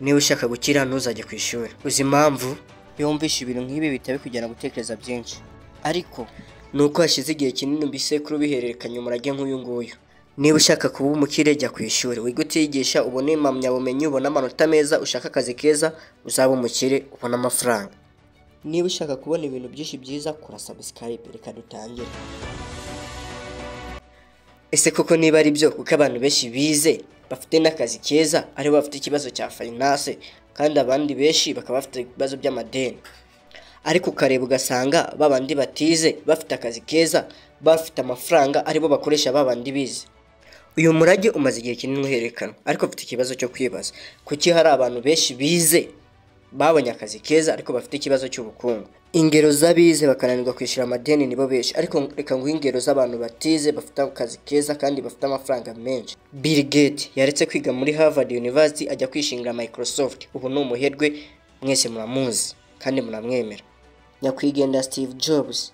niba ushaka gukira ntuzajye ku ishuri. Uzi impamvu? Yumvisha ibintu nk'ibi bitari kujyana gutekereza byinshi, ariko nuko hashize igihe kinini bisekuru bihererekanya umurage nk'uyu nguyu. Niba ushaka kuba umukire jya ku ishuri, wige utiyigisha, ubone impamyabumenyi, ubone amanota meza, ushaka akazi keza, uzaba umukire, ubone amafaranga. Niba ushaka kubona ibintu byinshi byiza, kora subscribe. Reka dutangire. Ese koko niba ari byo, kuko abantu benshi bize bafite n'akazi keza aribo bafite ikibazo cya finance, kandi abandi benshi bakaba bafite ibibazo by'amadeni, ariko ukareba ugasanga babandi batize bafite akazi keza, bafite amafaranga, aribo bakoresha babandi bize. Uyu murage umaze igihe kinini uhererekana, ariko mfite ikibazo cyo kwibaza, kuki hari abantu benshi bize babonye akazi keza ariko bafite ikibazo cy'ubukungu? Ingero z'abize bakananirwa kwishyura amadeni nibo benshi, ariko reka nguhe ingero z'abantu batize bafite akazi keza kandi bafite amafaranga menshi. Bill Gates yaretse kwiga muri Harvard University ajya kwishingira Microsoft, ubu ni umuherwe, mwese muramuzi kandi muramwemera. Nyakwigendera Steve Jobs